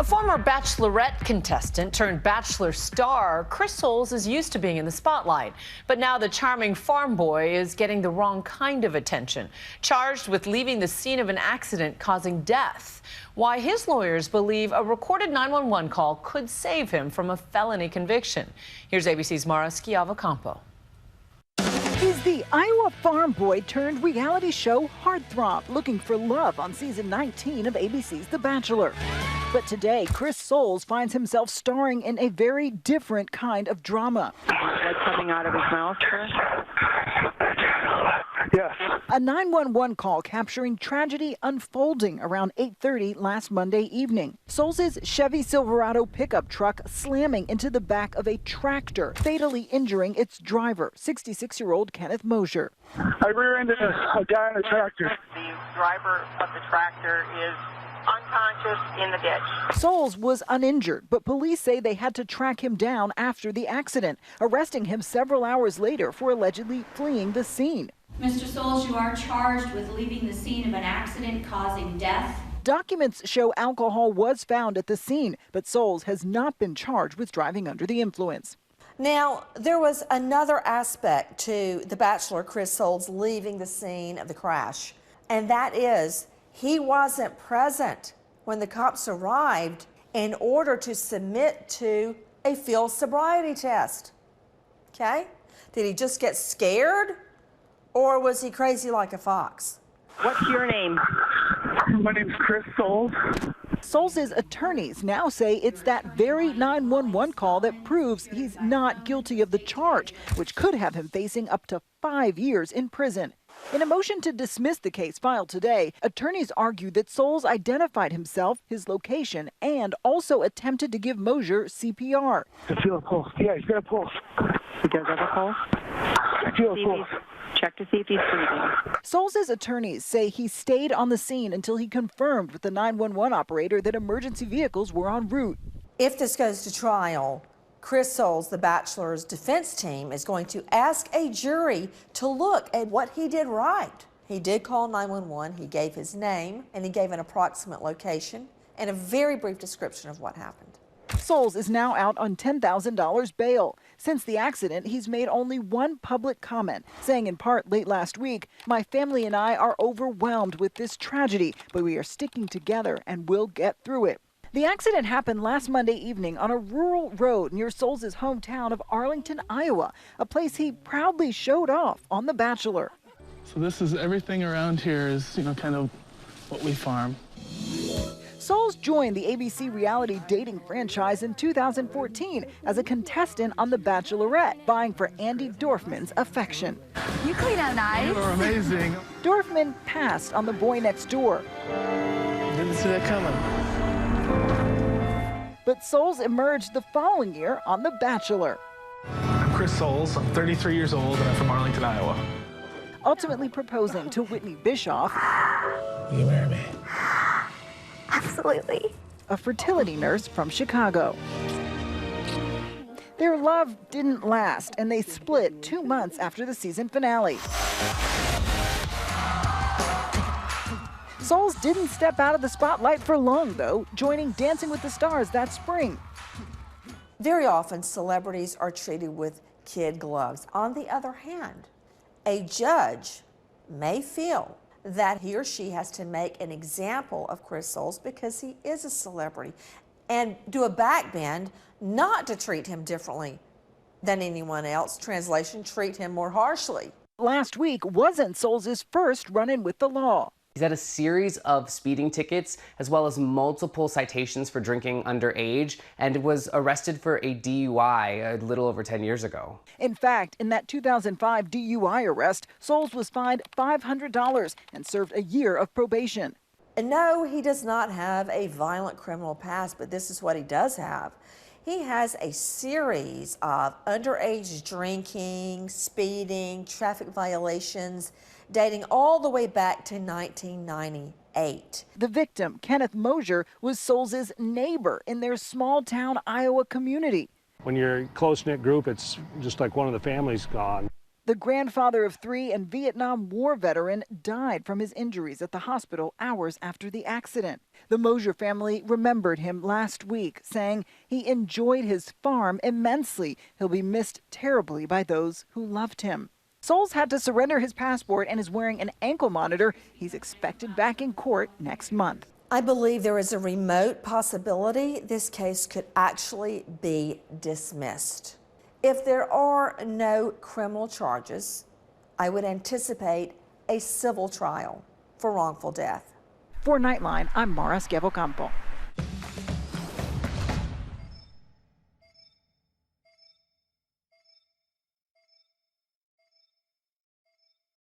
A former Bachelorette contestant turned Bachelor star, Chris Soules is used to being in the spotlight. But now the charming farm boy is getting the wrong kind of attention, charged with leaving the scene of an accident causing death. Why his lawyers believe a recorded 911 call could save him from a felony conviction. Here's ABC's Mara Schiavocampo. He's the Iowa farm boy turned reality show heartthrob, looking for love on season 19 of ABC's The Bachelor. But today, Chris Soules finds himself starring in a very different kind of drama. Blood coming out of his mouth, Chris? Yes. A 911 call capturing tragedy unfolding around 8:30 last Monday evening. Soules' Chevy Silverado pickup truck slamming into the back of a tractor, fatally injuring its driver, 66-year-old Kenneth Mosier. I rear-ended a guy in a tractor. The driver of the tractor is unconscious in the ditch. Soules was uninjured, but police say they had to track him down after the accident, arresting him several hours later for allegedly fleeing the scene. Mr. Soules, you are charged with leaving the scene of an accident causing death. Documents show alcohol was found at the scene, but Soules has not been charged with driving under the influence. Now, there was another aspect to the Bachelor Chris Soules leaving the scene of the crash, and that is he wasn't present when the cops arrived in order to submit to a field sobriety test. Okay? Did he just get scared, or was he crazy like a fox? What's your name? My name's Chris Soules. Soules' attorneys now say it's that very 911 call that proves he's not guilty of the charge, which could have him facing up to 5 years in prison. In a motion to dismiss the case filed today, attorneys argue that Soules identified himself, his location, and also attempted to give Mosier CPR. I feel a pulse. Yeah, he's got a pulse. He does have a pulse? I feel a pulse. Check to see if he's breathing. Soules' attorneys say he stayed on the scene until he confirmed with the 911 operator that emergency vehicles were en route. If this goes to trial, Chris Soules, the Bachelor's defense team, is going to ask a jury to look at what he did right. He did call 911, he gave his name, and he gave an approximate location and a very brief description of what happened. Soules is now out on $10,000 bail. Since the accident, he's made only one public comment, saying in part late last week, "My family and I are overwhelmed with this tragedy, but we are sticking together and we'll get through it." The accident happened last Monday evening on a rural road near Soules' hometown of Arlington, Iowa, a place he proudly showed off on The Bachelor. So this is everything around here is, kind of what we farm. Soules joined the ABC reality dating franchise in 2014 as a contestant on The Bachelorette, vying for Andy Dorfman's affection. You clean out nice. You are amazing. Dorfman passed on the boy next door. Didn't see that coming. But Soules emerged the following year on The Bachelor, I'm Chris Soules. I'm 33 years old, and I'm from Arlington, Iowa. ultimately proposing to Whitney Bischoff, Will you marry me? Absolutely. a fertility nurse from Chicago. Their love didn't last, and they split 2 months after the season finale. Soules didn't step out of the spotlight for long, though, joining Dancing with the Stars that spring. Very often, celebrities are treated with kid gloves. On the other hand, a judge may feel that he or she has to make an example of Chris Soules because he is a celebrity and do a backbend not to treat him differently than anyone else. Translation, treat him more harshly. Last week wasn't Soules' first run-in with the law. He's had a series of speeding tickets as well as multiple citations for drinking underage and was arrested for a DUI a little over 10 years ago. In fact, in that 2005 DUI arrest, Soules was fined $500 and served a year of probation. And no, he does not have a violent criminal past, but this is what he does have. He has a series of underage drinking, speeding, traffic violations, dating all the way back to 1998. The victim, Kenneth Mosier, was Soules' neighbor in their small-town Iowa community. When you're a close-knit group, it's just like one of the families gone. The grandfather of 3 and Vietnam War veteran died from his injuries at the hospital hours after the accident. The Mosier family remembered him last week, saying he enjoyed his farm immensely. He'll be missed terribly by those who loved him. Soules had to surrender his passport and is wearing an ankle monitor. He's expected back in court next month. I believe there is a remote possibility this case could actually be dismissed. If there are no criminal charges, I would anticipate a civil trial for wrongful death. For Nightline, I'm Mara Schiavocampo.